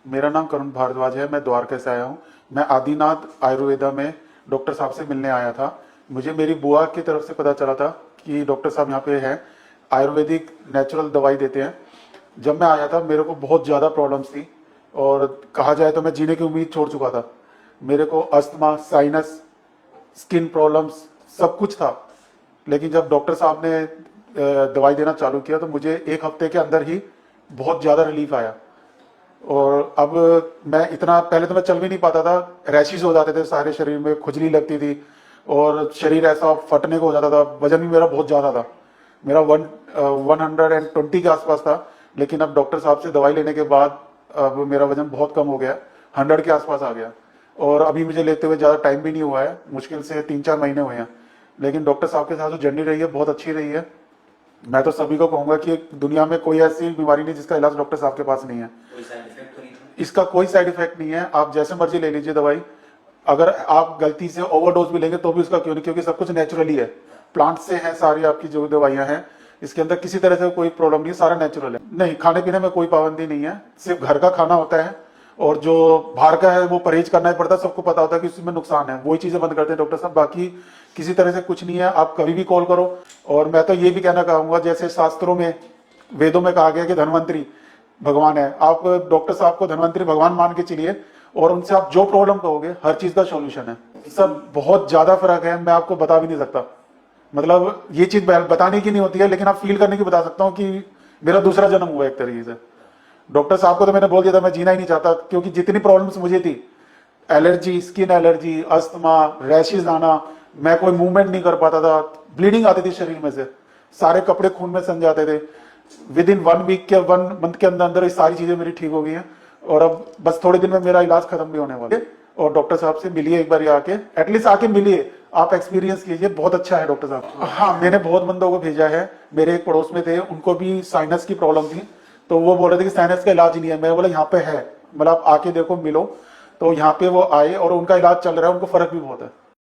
मेरा नाम करुण भारद्वाज है। मैं द्वारका से आया हूँ। मैं आदिनाथ आयुर्वेदा में डॉक्टर साहब से मिलने आया था। मुझे मेरी बुआ की तरफ से पता चला था कि डॉक्टर साहब यहाँ पे हैं, आयुर्वेदिक नेचुरल दवाई देते हैं। जब मैं आया था मेरे को बहुत ज़्यादा प्रॉब्लम्स थी और कहा जाए तो मैं जीने की उम्मीद छोड़ चुका था। मेरे को अस्थमा, साइनस, स्किन प्रॉब्लम्स सब कुछ था। लेकिन जब डॉक्टर साहब ने दवाई देना चालू किया तो मुझे एक हफ्ते के अंदर ही बहुत ज़्यादा रिलीफ आया। और अब मैं इतना, पहले तो मैं चल भी नहीं पाता था, रैशेस हो जाते थे सारे शरीर में, खुजली लगती थी और शरीर ऐसा फटने को हो जाता था। वजन भी मेरा बहुत ज़्यादा था, मेरा 120 के आसपास था। लेकिन अब डॉक्टर साहब से दवाई लेने के बाद अब मेरा वजन बहुत कम हो गया, 100 के आसपास आ गया। और अभी मुझे लेते हुए ज़्यादा टाइम भी नहीं हुआ है, मुश्किल से 3-4 महीने हुए हैं। लेकिन डॉक्टर साहब के साथ जो जर्नी रही है बहुत अच्छी रही है। मैं तो सभी को कहूंगा कि दुनिया में कोई ऐसी बीमारी नहीं जिसका इलाज डॉक्टर साहब के पास नहीं है। कोई साइड इफेक्ट तो नहीं था? इसका कोई साइड इफेक्ट नहीं है, आप जैसे मर्जी ले लीजिए दवाई। अगर आप गलती से ओवरडोज भी लेंगे तो भी उसका क्यों नहीं, क्योंकि सब कुछ नेचुरली है, प्लांट से है सारी आपकी जो दवाइयां हैं। इसके अंदर किसी तरह से कोई प्रॉब्लम नहीं है, सारा नेचुरल है। नहीं, खाने पीने में कोई पाबंदी नहीं है, सिर्फ घर का खाना होता है। और जो बाहर का है वो परहेज करना ही पड़ता है, सबको पता होता है कि उसमें नुकसान है, वही चीजें बंद करते हैं डॉक्टर साहब। बाकी किसी तरह से कुछ नहीं है, आप कभी भी कॉल करो। और मैं तो ये भी कहना चाहूंगा, जैसे शास्त्रों में, वेदों में कहा गया कि धन्वंतरी भगवान है, आप डॉक्टर साहब को धन्वंतरी भगवान मान के चलिए और उनसे आप जो प्रॉब्लम कहोगे हर चीज का सॉल्यूशन है। सब बहुत ज्यादा फर्क है, मैं आपको बता भी नहीं सकता। मतलब ये चीज बताने की नहीं होती है, लेकिन आप फील करने की बता सकता हूँ कि मेरा दूसरा जन्म हुआ एक तरीके से। डॉक्टर साहब को तो मैंने बोल दिया था मैं जीना ही नहीं चाहता, क्योंकि जितनी प्रॉब्लम्स मुझे थी, allergy, skin allergy, asthma, rashes आना, मैं कोई मूवमेंट नहीं कर पाता था, ब्लीडिंग आती थी शरीर में से, सारे कपड़े खून में सन जाते थे। विद इन 1 वीक के 1 मंथ के अंदर अंदर ये सारी चीजें मेरी ठीक हो गई हैं। और अब बस थोड़े दिन में मेरा इलाज खत्म भी होने वाला है। और डॉक्टर साहब से मिलिए एक बार, आके एटलीस्ट आके मिलिए, आप एक्सपीरियंस कीजिए, बहुत अच्छा है डॉक्टर साहब। हाँ, मैंने बहुत बंदों को भेजा है, मेरे एक पड़ोस में थे, उनको भी साइनस की प्रॉब्लम थी, तो वो बोल रहे थे कि साइनस का इलाज नहीं है। मैं बोला यहाँ पे है, मतलब आप आके देखो, मिलो। तो यहाँ पे वो आए और उनका इलाज चल रहा है, उनको फर्क भी बहुत है।